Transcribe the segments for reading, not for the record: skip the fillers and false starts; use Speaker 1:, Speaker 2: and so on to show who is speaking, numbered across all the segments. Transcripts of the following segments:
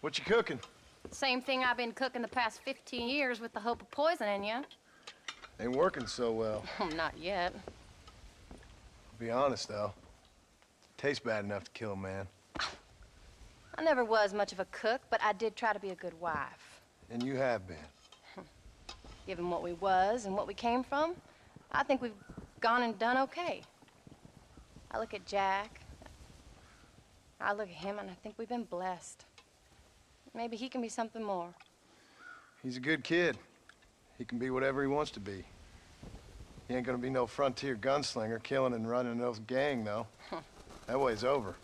Speaker 1: What you cooking?
Speaker 2: Same thing I've been cooking the past 15 years with the hope of poisoning you.
Speaker 1: Ain't working so well.
Speaker 2: Not yet.
Speaker 1: Be honest, though. Tastes bad enough to kill a man.
Speaker 2: I never was much of a cook, but I did try to be a good wife.
Speaker 1: And you have been.
Speaker 2: Given what we was and what we came from, I think we've gone and done okay. I look at Jack. I look at him, and I think we've been blessed. Maybe he can be something more.
Speaker 1: He's a good kid. He can be whatever he wants to be. He ain't gonna be no frontier gunslinger killing and running no gang, though. That way's over.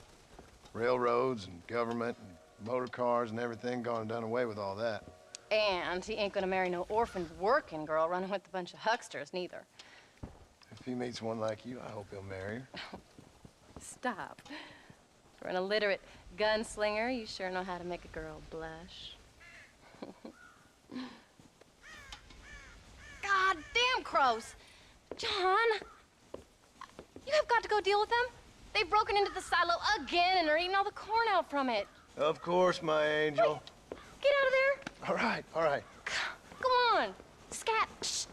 Speaker 1: Railroads and government and motor cars and everything gone and done away with all that.
Speaker 2: And he ain't gonna marry no orphan working girl running with a bunch of hucksters, neither.
Speaker 1: If he meets one like you, I hope he'll marry her.
Speaker 2: Stop. For an illiterate gunslinger, you sure know how to make a girl blush. God damn crows! John! You have got to go deal with them. They've broken into the silo again and are eating all the corn out from it.
Speaker 1: Of course, my angel.
Speaker 2: Wait, get out of there.
Speaker 1: All right, all right.
Speaker 2: Go on. Scat. Shh.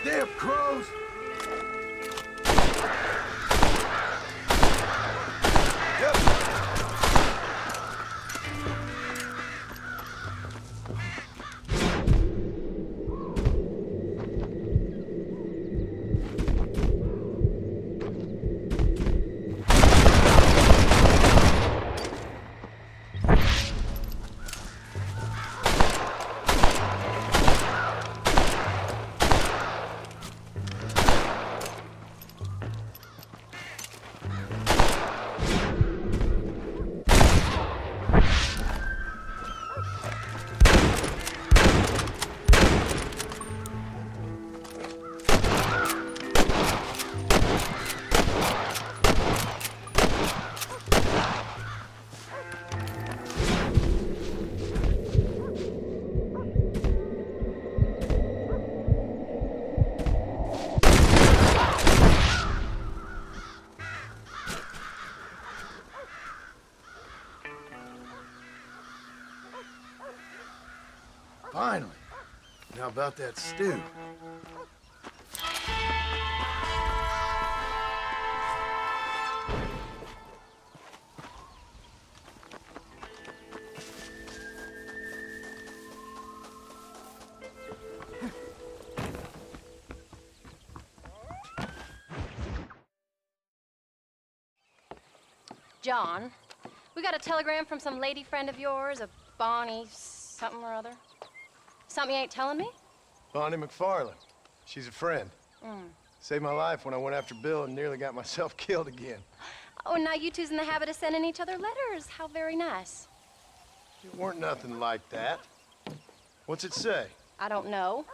Speaker 1: Damn crows! Yep. Finally. Now about that stew.
Speaker 2: John, we got a telegram from some lady friend of yours, a Bonnie something or other. Something you ain't telling me?
Speaker 1: Bonnie MacFarlane. She's a friend. Saved my life when I went after Bill and nearly got myself killed again.
Speaker 2: Oh, and now you two's in the habit of sending each other letters. How very nice.
Speaker 1: It weren't nothing like that. What's it say?
Speaker 2: I don't know.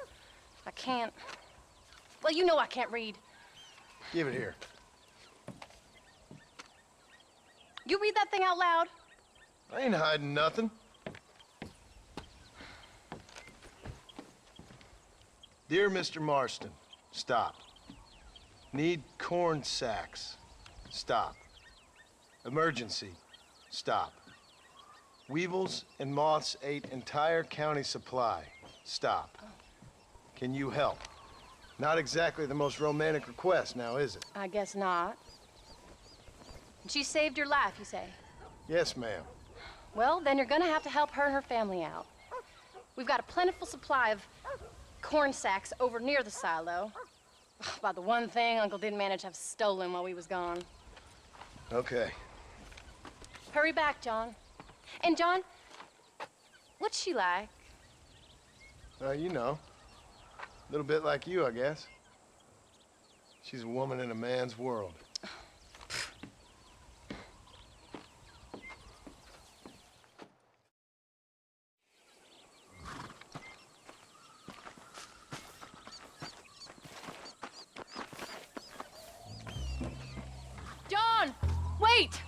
Speaker 2: I can't. Well, you know I can't read.
Speaker 1: Give it here.
Speaker 2: You read that thing out loud?
Speaker 1: I ain't hiding nothing. Dear Mr. Marston, stop. Need corn sacks. Stop. Emergency. Stop. Weevils and moths ate entire county supply. Stop. Can you help? Not exactly the most romantic request now, is it?
Speaker 2: I guess not. She saved your life, you say?
Speaker 1: Yes, ma'am.
Speaker 2: Well, then you're gonna have to help her and her family out. We've got a plentiful supply of corn sacks over near the silo. About the one thing Uncle didn't manage to have stolen while we was gone.
Speaker 1: Okay.
Speaker 2: Hurry back, John. And John, what's she like?
Speaker 1: You know. A little bit like you, I guess. She's a woman in a man's world.
Speaker 2: John, wait!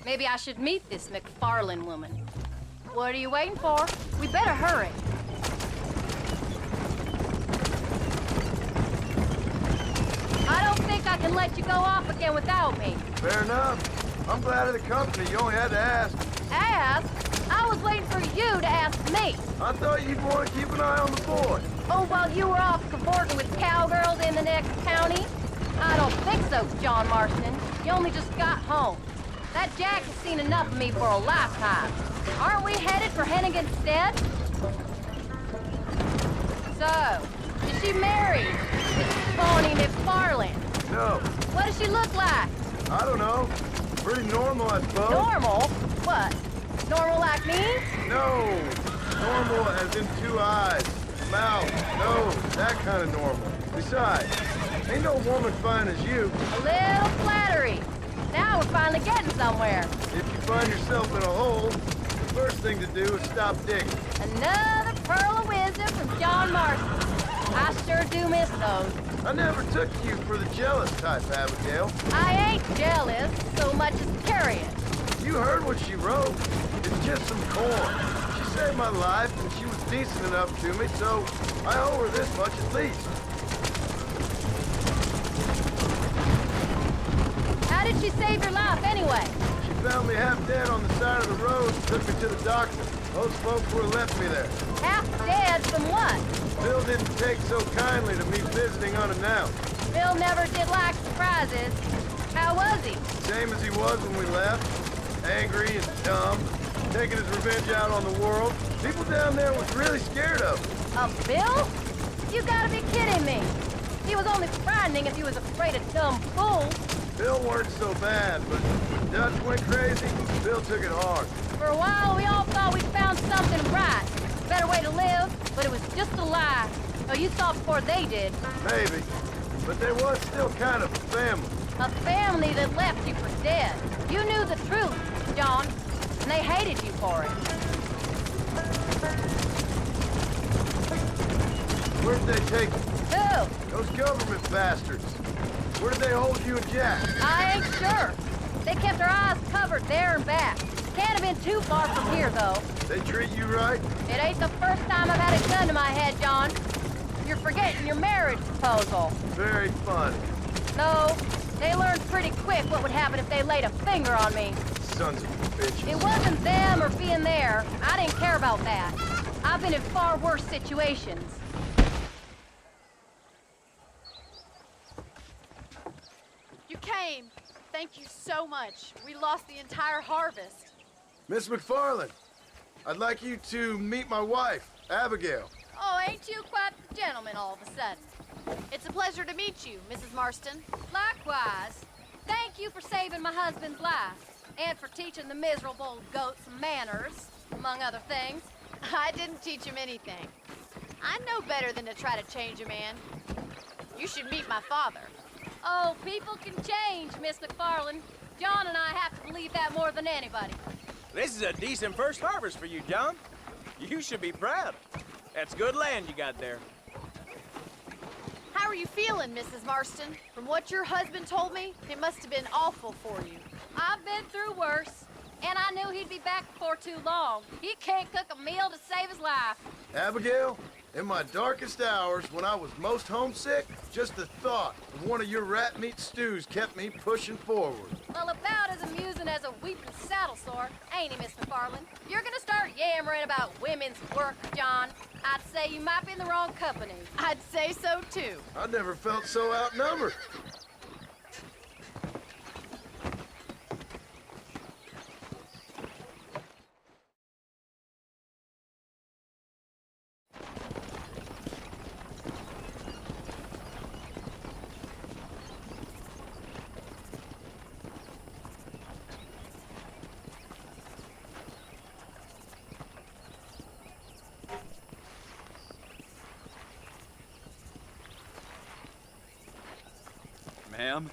Speaker 2: Maybe I should meet this MacFarlane woman. What are you waiting for? We better hurry. I don't think I can let you go off again without me.
Speaker 1: Fair enough. I'm glad of the company. You only had to ask.
Speaker 2: Ask? I was waiting for you to ask me.
Speaker 1: I thought you'd want to keep an eye on the boy.
Speaker 2: Oh, while you were off cavorting with cowgirls in the next county? I don't think so, John Marston. You only just got home. That Jack has seen enough of me for a lifetime. Aren't we headed for Hennigan's Stead? So, is she married? Mrs. Bonnie MacFarlane?
Speaker 1: No.
Speaker 2: What does she look like?
Speaker 1: I don't know. Pretty normal, I suppose.
Speaker 2: Normal? What? Normal like me?
Speaker 1: No. Normal as in 2 eyes, mouth, nose, that kind of normal. Besides, ain't no woman fine as you.
Speaker 2: A little flattery. Now we're finally getting somewhere.
Speaker 1: If you find yourself in a hole, the first thing to do is stop digging.
Speaker 2: Another pearl of wisdom from John Marston. I sure do miss those.
Speaker 1: I never took you for the jealous type, Abigail.
Speaker 2: I ain't jealous so much as curious.
Speaker 1: You heard what she wrote. It's just some corn. She saved my life, and she was decent enough to me, so I owe her this much at least.
Speaker 2: How did she save your life anyway?
Speaker 1: She found me half dead on the side of the road and took me to the doctor. Most folks would have left me there.
Speaker 2: Half dead from what?
Speaker 1: Bill didn't take so kindly to me visiting unannounced.
Speaker 2: Bill never did like surprises. How was he?
Speaker 1: Same as he was when we left. Angry and dumb. Taking his revenge out on the world. People down there was really scared of him.
Speaker 2: Of Bill? You gotta be kidding me. He was only frightening if he was afraid of dumb fools.
Speaker 1: Bill weren't so bad, but when Dutch went crazy, Bill took it hard.
Speaker 2: For a while, we all thought we'd found something right. Better way to live, but it was just a lie. Oh, you saw before they did.
Speaker 1: Maybe. But there was still kind of a family.
Speaker 2: A family that left you for dead. You knew the truth, John, and they hated you for it.
Speaker 1: Where'd they take you?
Speaker 2: Who?
Speaker 1: Those government bastards. Where did they hold you and Jack?
Speaker 2: I ain't sure. They kept our eyes covered there and back. Can't have been too far from here, though.
Speaker 1: They treat you right?
Speaker 2: It ain't the first time I've had a gun to my head, John. You're forgetting your marriage proposal.
Speaker 1: Very funny.
Speaker 2: No, they learned pretty quick what would happen if they laid a finger on me.
Speaker 1: Sons of bitches.
Speaker 2: It wasn't them or being there. I didn't care about that. I've been in far worse situations.
Speaker 3: You came. Thank you so much. We lost the entire harvest.
Speaker 1: Miss MacFarlane, I'd like you to meet my wife, Abigail.
Speaker 2: Oh, ain't you quite the gentleman all of a sudden?
Speaker 3: It's a pleasure to meet you, Mrs. Marston.
Speaker 2: Likewise. Thank you for saving my husband's life. And for teaching the miserable goat some manners, among other things.
Speaker 3: I didn't teach him anything. I know better than to try to change a man. You should meet my father.
Speaker 2: Oh, people can change, Miss MacFarlane. John and I have to believe that more than anybody.
Speaker 4: This is a decent first harvest for you, John. You should be proud. That's good land you got there.
Speaker 3: How are you feeling, Mrs. Marston? From what your husband told me, it must have been awful for you.
Speaker 2: I've been through worse, and I knew he'd be back before too long. He can't cook a meal to save his life.
Speaker 1: Abigail, in my darkest hours, when I was most homesick, just the thought of one of your rat meat stews kept me pushing forward.
Speaker 2: Well, about as amusing as a weeping saddle sore, ain't he, Miss MacFarlane? You're gonna start yammering about women's work, John. I'd say you might be in the wrong company.
Speaker 3: I'd say so, too.
Speaker 1: I never felt so outnumbered.
Speaker 5: Ma'am?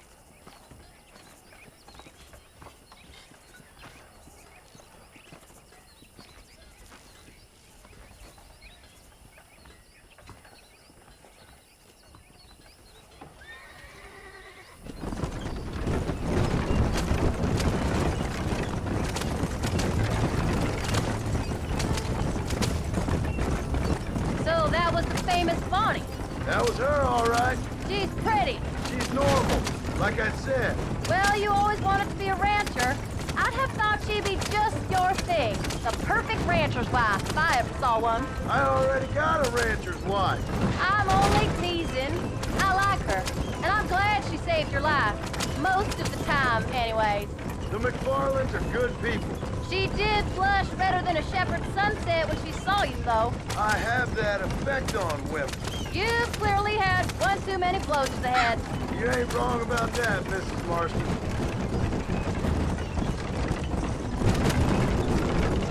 Speaker 2: That was the famous Bonnie.
Speaker 1: That was her, all right.
Speaker 2: She's pretty.
Speaker 1: She's normal, like I said.
Speaker 2: Well, you always wanted to be a rancher. I'd have thought she'd be just your thing. The perfect rancher's wife, if I ever saw one.
Speaker 1: I already got a rancher's wife.
Speaker 2: I'm only teasing. I like her, and I'm glad she saved your life. Most of the time, anyways.
Speaker 1: The MacFarlanes are good people.
Speaker 2: She did blush better than a shepherd's sunset when she saw you, though.
Speaker 1: I have that effect on women.
Speaker 2: You've clearly had one too many blows to the head.
Speaker 1: You ain't wrong about that, Mrs. Marston.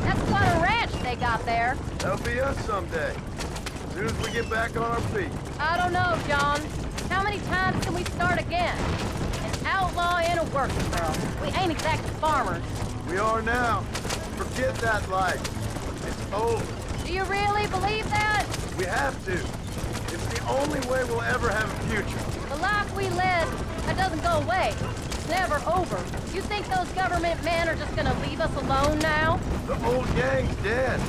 Speaker 2: That's quite a ranch they got there.
Speaker 1: That'll be us someday. As soon as we get back on our feet.
Speaker 2: I don't know, John. How many times can we start again? An outlaw and a working girl. We ain't exactly farmers.
Speaker 1: We are now. Forget that life. It's over.
Speaker 2: Do you really believe that?
Speaker 1: We have to. It's the only way we'll ever have a future.
Speaker 2: The life we led, that doesn't go away. It's never over. You think those government men are just gonna leave us alone now?
Speaker 1: The old gang's dead.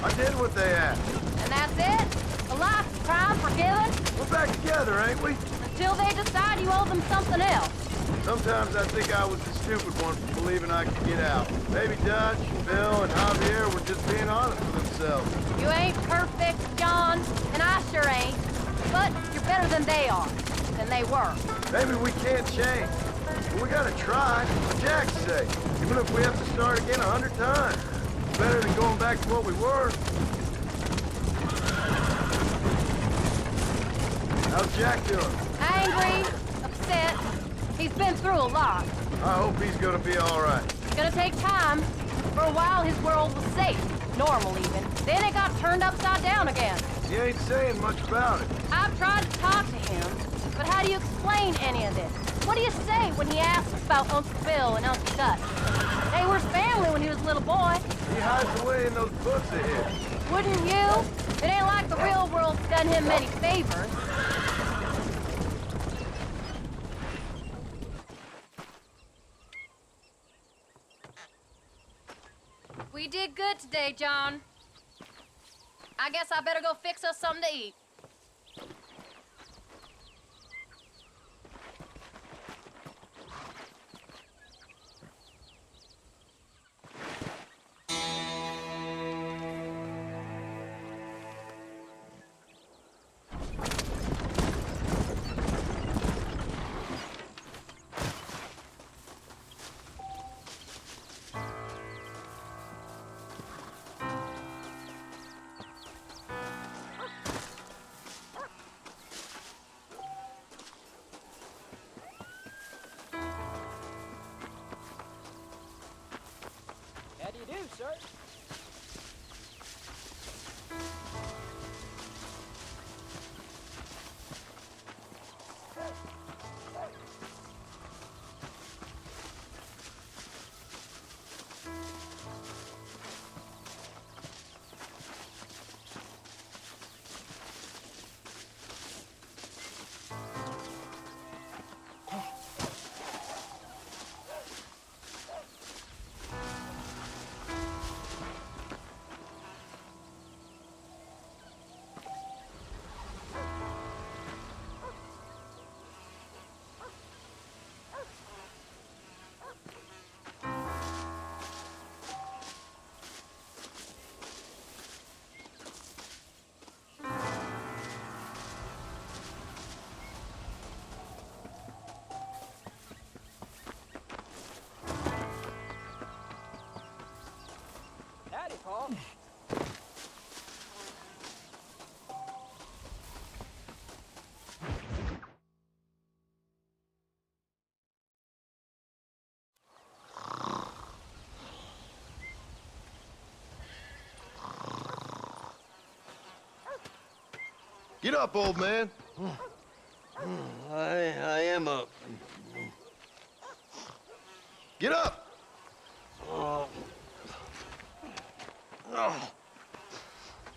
Speaker 1: I did what they asked.
Speaker 2: And that's it? A life of crime forgiven?
Speaker 1: We're back together, ain't we?
Speaker 2: Until they decide you owe them something else.
Speaker 1: Sometimes I think I was the stupid one for believing I could get out. Maybe Dutch, Bill, and Javier were just being honest with themselves.
Speaker 2: You ain't perfect, John, and I sure ain't. But you're better than they are. Than they were.
Speaker 1: Maybe we can't change. But we gotta try, for Jack's sake. Even if we have to start again 100 times. It's better than going back to what we were. How's Jack doing?
Speaker 2: Angry, upset. He's been through a lot.
Speaker 1: I hope he's gonna be all right.
Speaker 2: It's gonna take time. For a while, his world was safe. Normal, even. Then it got turned upside down again.
Speaker 1: He ain't saying much about it.
Speaker 2: I've tried to talk to him, but how do you explain any of this? What do you say when he asks about Uncle Bill and Uncle Dutch? They were his family when he was a little boy.
Speaker 1: He hides away in those books of his.
Speaker 2: Wouldn't you? It ain't like the real world's done him many favors. We did good today, John. I guess I better go fix us something to eat.
Speaker 4: How do you do, sir? Howdy, Paul.
Speaker 1: Get up, old man.
Speaker 5: I am up.
Speaker 1: Get up!
Speaker 5: Oh. Oh.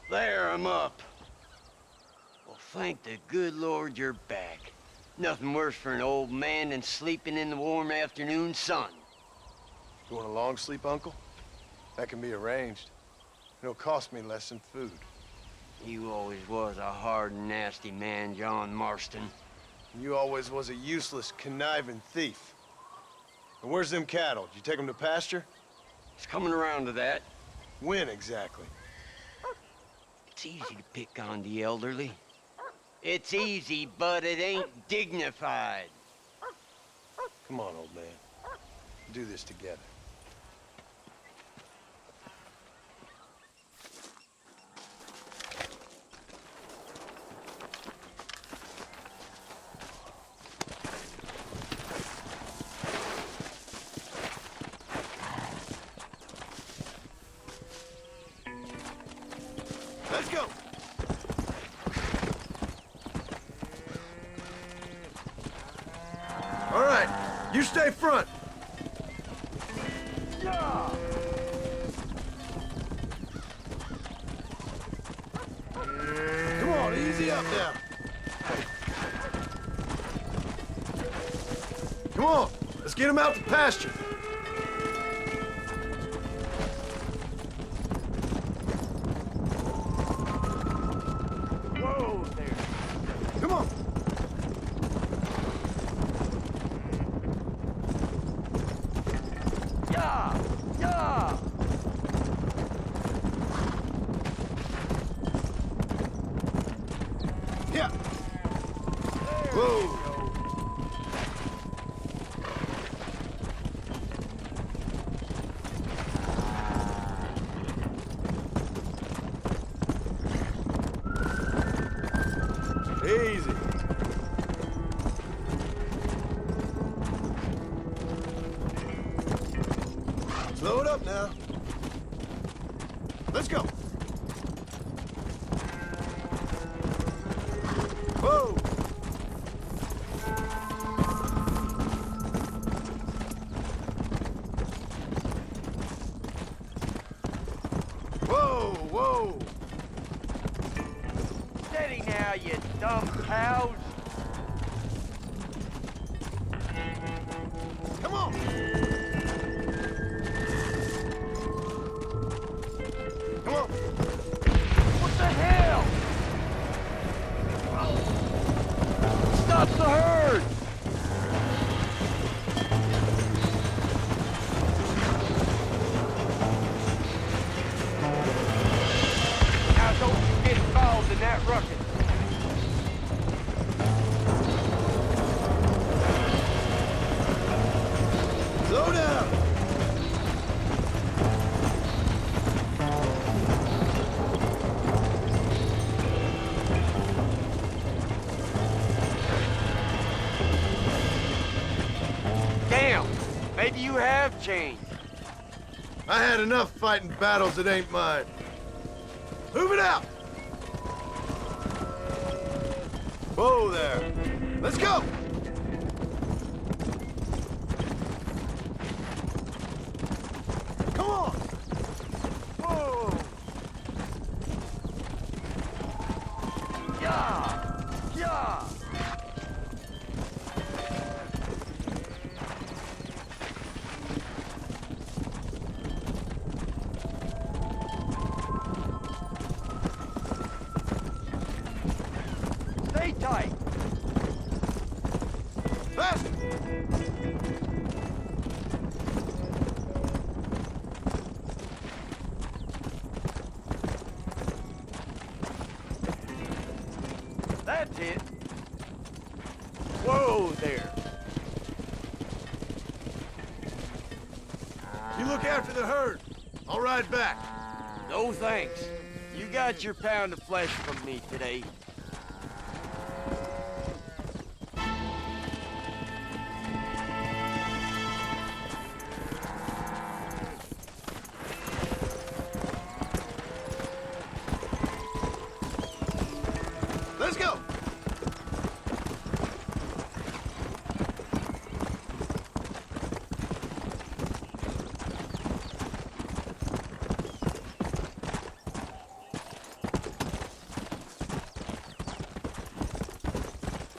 Speaker 5: There, I'm up. Well, thank the good Lord you're back. Nothing worse for an old man than sleeping in the warm afternoon sun.
Speaker 1: You want a long sleep, Uncle? That can be arranged. It'll cost me less than food.
Speaker 5: You always was a hard and nasty man, John Marston.
Speaker 1: You always was a useless, conniving thief. And where's them cattle? Did you take them to pasture?
Speaker 5: It's coming around to that.
Speaker 1: When exactly?
Speaker 5: It's easy to pick on the elderly. It's easy, but it ain't dignified.
Speaker 1: Come on, old man. Do this together. Let's go! All right, you stay front. Come on, easy up now. Come on, let's get him out to pasture.
Speaker 5: Whoa there.
Speaker 1: Come on.
Speaker 5: Yeah! Yeah!
Speaker 1: Yeah. Whoa. Easy. Slow it up now. Let's go. Whoa. Whoa, whoa.
Speaker 5: Steady now, you dumb cows.
Speaker 1: Come on. Come on.
Speaker 5: What the hell? Stop the herd! Now don't get involved in that ruckus.
Speaker 1: Slow down.
Speaker 5: Damn, maybe you have changed.
Speaker 1: I had enough fighting battles that ain't mine. Move it out. Whoa there. Let's go. Come on.
Speaker 5: Whoa! Yeah! Yeah! Stay tight!
Speaker 1: Faster.
Speaker 5: That's it. Whoa there.
Speaker 1: You look after the herd. I'll ride back.
Speaker 5: No thanks. You got your pound of flesh from me today.
Speaker 1: Let's go.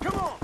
Speaker 1: Come on.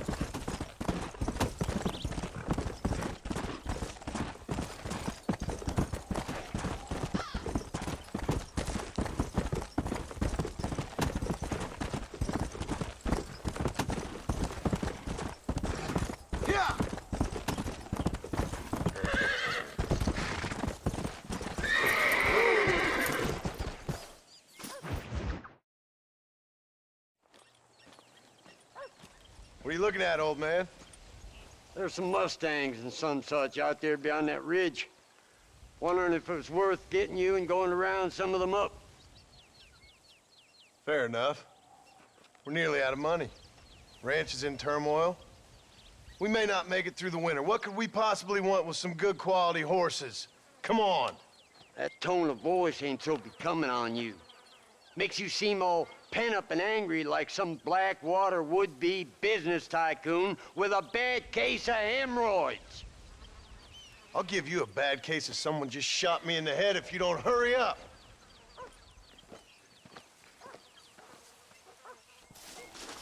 Speaker 1: What are you looking at, old man?
Speaker 5: There's some Mustangs and some such out there beyond that ridge. Wondering if it was worth getting you and going around some of them up.
Speaker 1: Fair enough. We're nearly out of money. Ranch is in turmoil. We may not make it through the winter. What could we possibly want with some good quality horses? Come on.
Speaker 5: That tone of voice ain't so becoming on you. Makes you seem all pent up and angry like some blackwater would-be business tycoon with a bad case of hemorrhoids.
Speaker 1: I'll give you a bad case of someone just shot me in the head if you don't hurry up.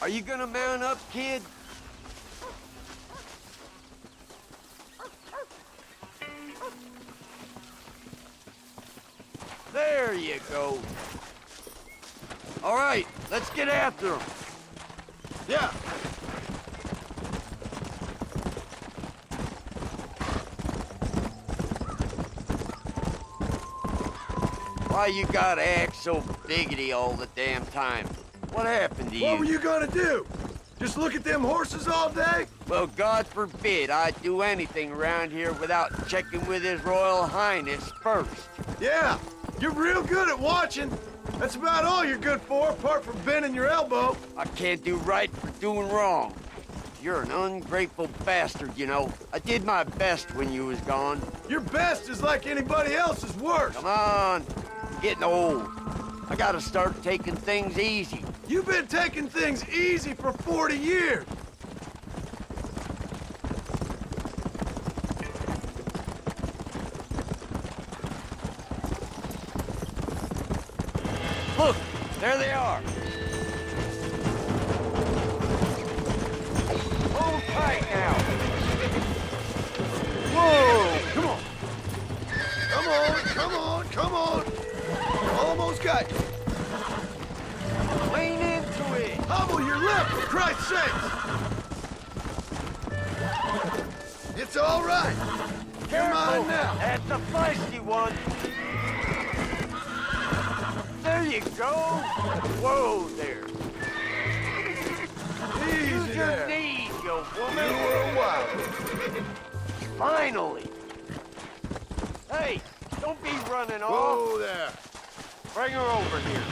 Speaker 5: Are you gonna mount up, kid? There you go. All right, let's get after him.
Speaker 1: Yeah.
Speaker 5: Why you gotta act so biggity all the damn time? What happened to you?
Speaker 1: What were you gonna do? Just look at them horses all day?
Speaker 5: Well, God forbid I'd do anything around here without checking with His Royal Highness first.
Speaker 1: Yeah, you're real good at watching. That's about all you're good for, apart from bending your elbow.
Speaker 5: I can't do right for doing wrong. You're an ungrateful bastard, you know. I did my best when you was gone.
Speaker 1: Your best is like anybody else's worst.
Speaker 5: Come on, I'm getting old. I gotta start taking things easy.
Speaker 1: You've been taking things easy for 40 years.
Speaker 5: Look, there they are. Hold tight now. Whoa, come on.
Speaker 1: Come on, come on, come on. Almost got you.
Speaker 5: Lean into it.
Speaker 1: Hobble your lip, for Christ's sakes. It's all right. You're mine now.
Speaker 5: That's a feisty one. There you go. Whoa there.
Speaker 1: Easy
Speaker 5: Use your
Speaker 1: there.
Speaker 5: knees, you
Speaker 1: You
Speaker 5: woman.
Speaker 1: were a wild.
Speaker 5: Finally. Hey, don't be running off.
Speaker 1: Whoa there.
Speaker 5: Bring her over here.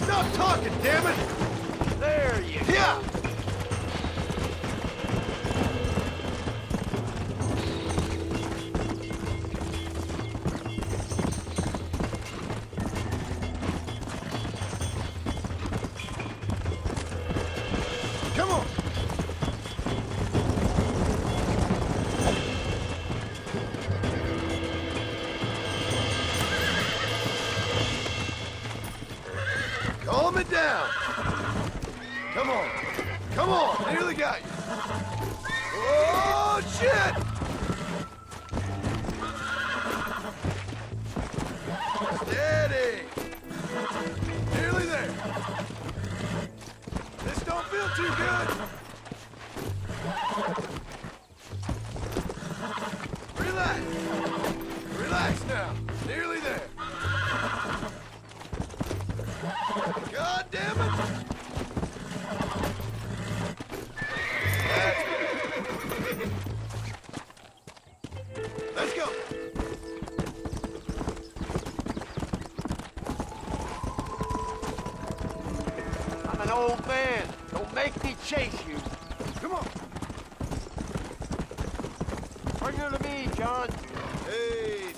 Speaker 1: Stop talking, damn it.
Speaker 5: There you go.
Speaker 1: Yeah. Come on. Calm it down. Come on. Come on. Nearly got you. Oh, shit. Steady. Nearly there. This don't feel too good. Relax. Relax now. Nearly there. God damn it! That's good. Let's go.
Speaker 5: I'm an old man. Don't make me chase you.
Speaker 1: Come on.
Speaker 5: Bring her to me, John.
Speaker 1: Hey,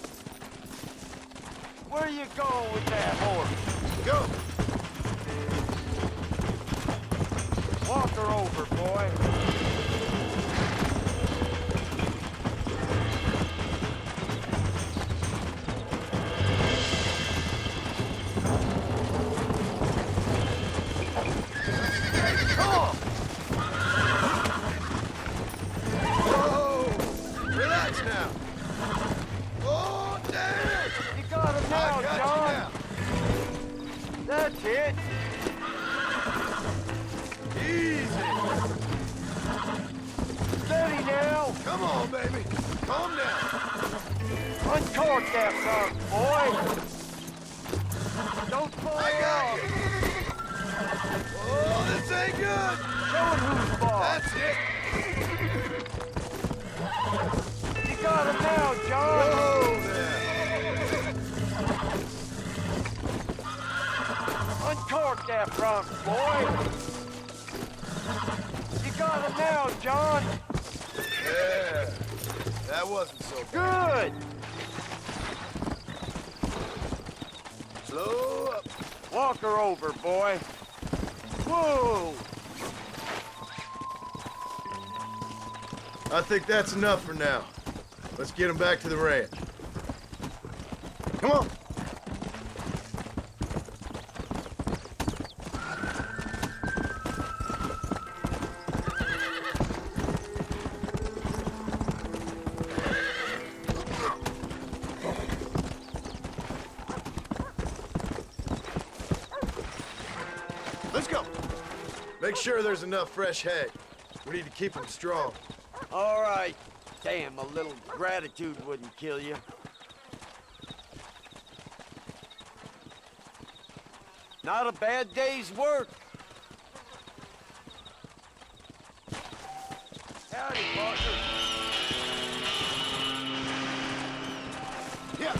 Speaker 5: Where you going with that horse?
Speaker 1: go.
Speaker 5: Walk her over, boy.
Speaker 1: Come on. Whoa. Relax now. Oh, damn.
Speaker 5: You got him now,
Speaker 1: I got
Speaker 5: John.
Speaker 1: you now.
Speaker 5: That's it.
Speaker 1: Easy.
Speaker 5: Steady now.
Speaker 1: Come on, baby. Calm down.
Speaker 5: Uncork that son, boy. Don't fall
Speaker 1: I got
Speaker 5: off.
Speaker 1: you. Oh, this ain't good.
Speaker 5: Show him who's boss.
Speaker 1: That's it.
Speaker 5: You got him now, John.
Speaker 1: Whoa there.
Speaker 5: Uncork that trunk, boy. You got him now, John.
Speaker 1: Yeah. That wasn't so bad.
Speaker 5: Good.
Speaker 1: Slow up.
Speaker 5: Walk her over, boy. Whoa.
Speaker 1: I think that's enough for now. Let's get him back to the ranch. Come on. Let's go. Make sure there's enough fresh hay. We need to keep them strong.
Speaker 5: All right. Damn, a little gratitude wouldn't kill you. Not a bad day's work. Howdy, partner.
Speaker 1: Yeah.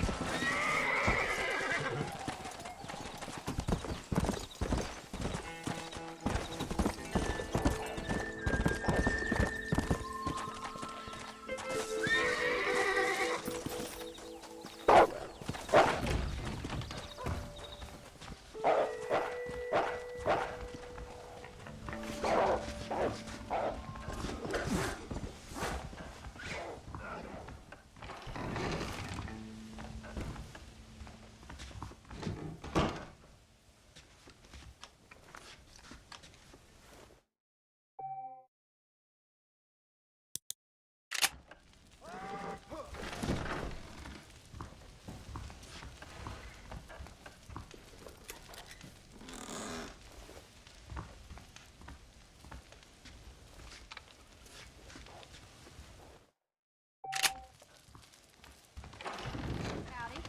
Speaker 3: Howdy.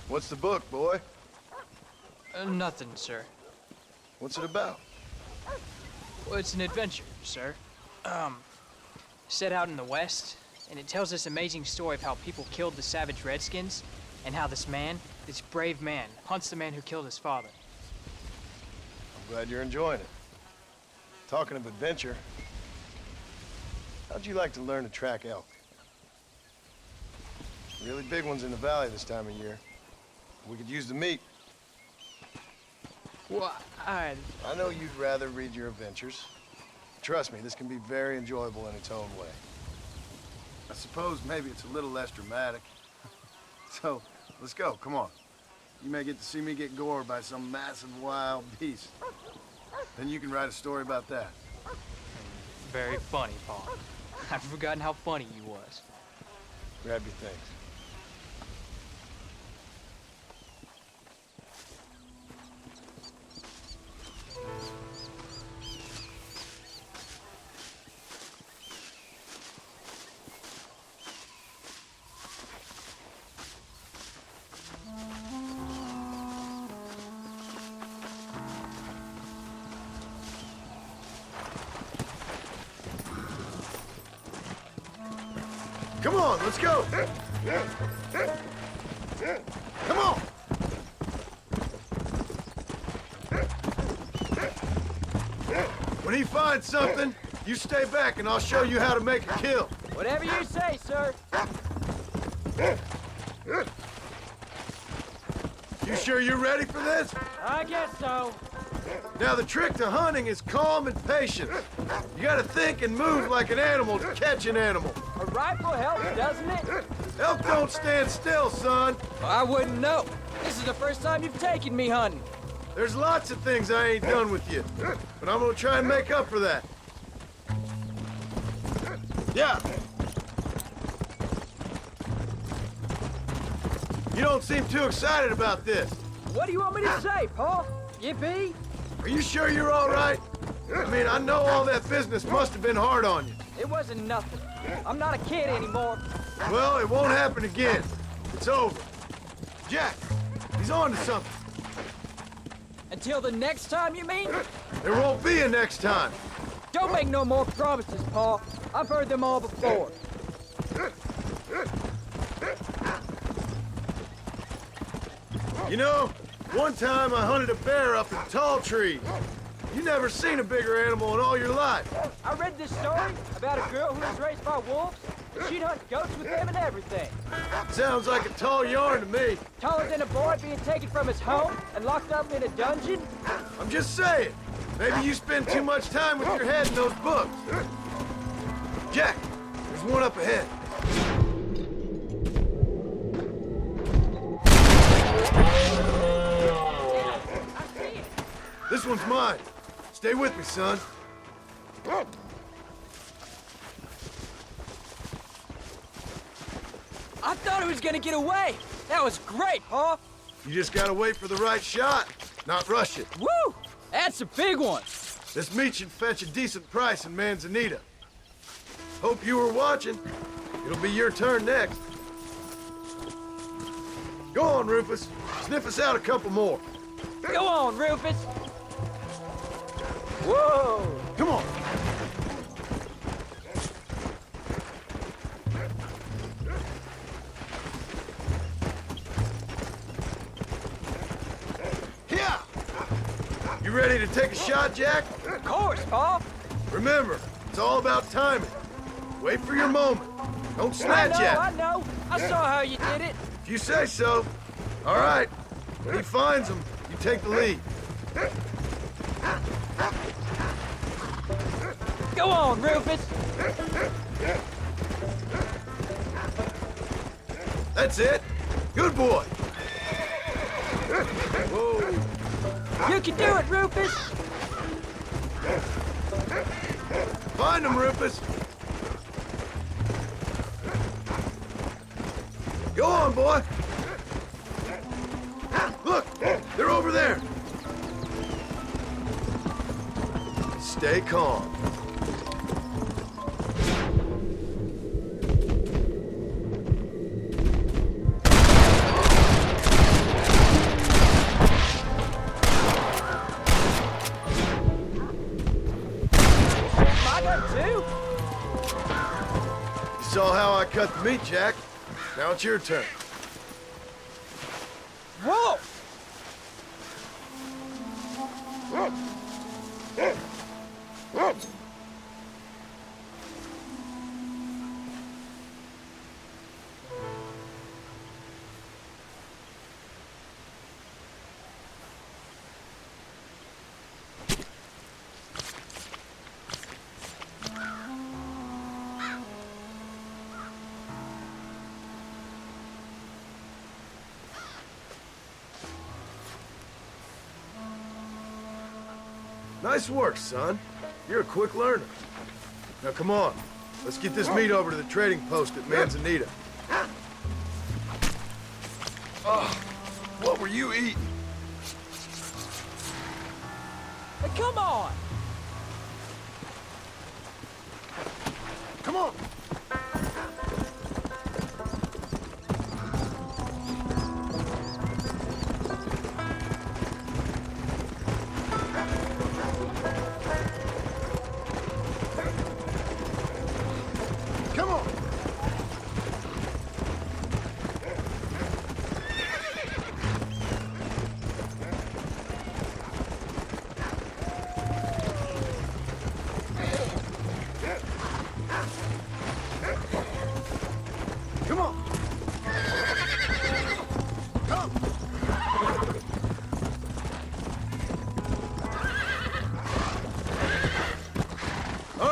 Speaker 1: What's the book, boy?
Speaker 6: Nothing, sir.
Speaker 1: What's it about?
Speaker 6: Well, it's an adventure, sir. Set out in the West, and it tells this amazing story of how people killed the savage Redskins, and how this man, this brave man, hunts the man who killed his father.
Speaker 1: I'm glad you're enjoying it. Talking of adventure, how'd you like to learn to track elk? Really big ones in the valley this time of year. We could use the meat.
Speaker 6: Well,
Speaker 1: I know you'd rather read your adventures. Trust me, this can be very enjoyable in its own way. I suppose maybe it's a little less dramatic. So, let's go, come on. You may get to see me get gored by some massive wild beast. Then you can write a story about that.
Speaker 6: very funny, Paul. I've forgotten how funny you was.
Speaker 1: Grab your things. Come on, let's go! Come on! When he finds something, you stay back and I'll show you how to make a kill.
Speaker 6: Whatever you say, sir.
Speaker 1: You sure you're ready for this?
Speaker 6: I guess so.
Speaker 1: Now, the trick to hunting is calm and patience. You gotta think and move like an animal to catch an animal.
Speaker 6: A rifle helps, doesn't it?
Speaker 1: Elk don't stand still, son.
Speaker 6: I wouldn't know. This is the first time you've taken me hunting.
Speaker 1: There's lots of things I ain't done with you, but I'm gonna try and make up for that. Yeah. You don't seem too excited about this.
Speaker 6: What do you want me to say, Pa? Yippee?
Speaker 1: Are you sure you're all right? I mean, I know all that business must have been hard on you.
Speaker 6: It wasn't nothing. I'm not a kid anymore.
Speaker 1: Well, it won't happen again. It's over. Jack, he's on to something.
Speaker 6: Until the next time, you mean?
Speaker 1: There won't be a next time.
Speaker 6: Don't make no more promises, Pa. I've heard them all before.
Speaker 1: You know, one time I hunted a bear up in tall trees. You never seen a bigger animal in all your life.
Speaker 6: I read this story about a girl who was raised by wolves. She'd hunt goats with them and everything.
Speaker 1: Sounds like a tall yarn to me.
Speaker 6: Taller than a boy being taken from his home and locked up in a dungeon.
Speaker 1: I'm just saying. Maybe you spend too much time with your head in those books. Jack, there's one up ahead. This one's mine. Stay with me, son.
Speaker 6: I thought he was gonna get away. That was great, Pa.
Speaker 1: You just gotta wait for the right shot, not rush it.
Speaker 6: Woo! That's a big one.
Speaker 1: This meat should fetch a decent price in Manzanita. Hope you were watching. It'll be your turn next. Go on, Rufus. Sniff us out a couple more.
Speaker 6: Go on, Rufus. Whoa!
Speaker 1: Come on. Yeah. You ready to take a shot, Jack?
Speaker 6: Of course, Pa.
Speaker 1: Remember, it's all about timing. Wait for your moment. Don't snatch at it.
Speaker 6: I know. I saw how you did it.
Speaker 1: If you say so. All right. When he finds them, you take the lead.
Speaker 6: Go on, Rufus.
Speaker 1: That's it. Good boy. Whoa.
Speaker 6: You can do it, Rufus.
Speaker 1: Find him, Rufus. Go on, boy. Look, they're over there. Stay calm.
Speaker 6: I got two.
Speaker 1: You saw how I cut the meat, Jack. Now it's your turn.
Speaker 6: Whoa!
Speaker 1: Nice work, son. You're a quick learner. Now come on. Let's get this meat over to the trading post at Manzanita. Oh, what were you eating?
Speaker 6: Hey, come on!
Speaker 1: Come on. Come on.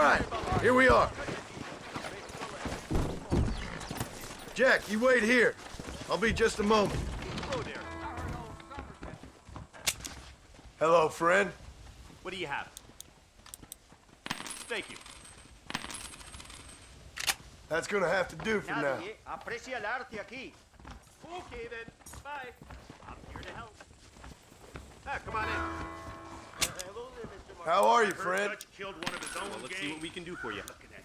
Speaker 1: right, here we are. Jack, you wait here. I'll be just a moment. Hello, friend.
Speaker 7: What do you have? Thank you.
Speaker 1: That's gonna have to do for now.
Speaker 5: aprecia el arte aquí.
Speaker 7: Okay then. Bye. I'm here to help. Ah, come on in. Hello there, Mr. Martin.
Speaker 1: How are you,
Speaker 7: I heard
Speaker 1: friend?
Speaker 7: Dutch killed one of his own. Well, let's see what we can do for you. Look at that.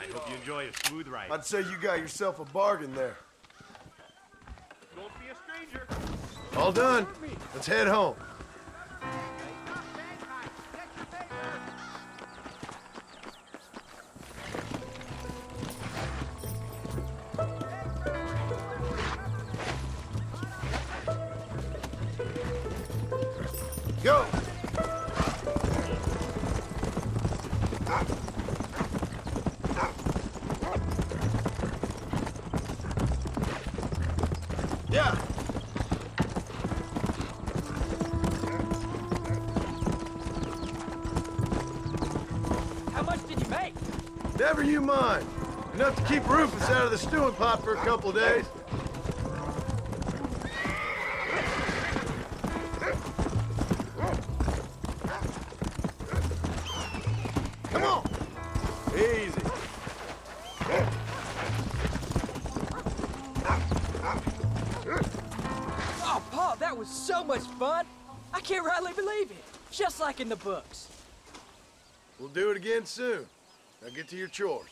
Speaker 7: I hope you enjoy a smooth ride.
Speaker 1: I'd say you got yourself a bargain there.
Speaker 7: Don't be a stranger.
Speaker 1: All done. Let's head home. Go! Yeah!
Speaker 6: How much did you make?
Speaker 1: Never you mind. Enough to keep Rufus out of the stewing pot for a couple of days. Come on! Easy.
Speaker 6: Oh, Paul, that was so much fun. I can't rightly believe it. Just like in the books.
Speaker 1: We'll do it again soon. Now get to your chores.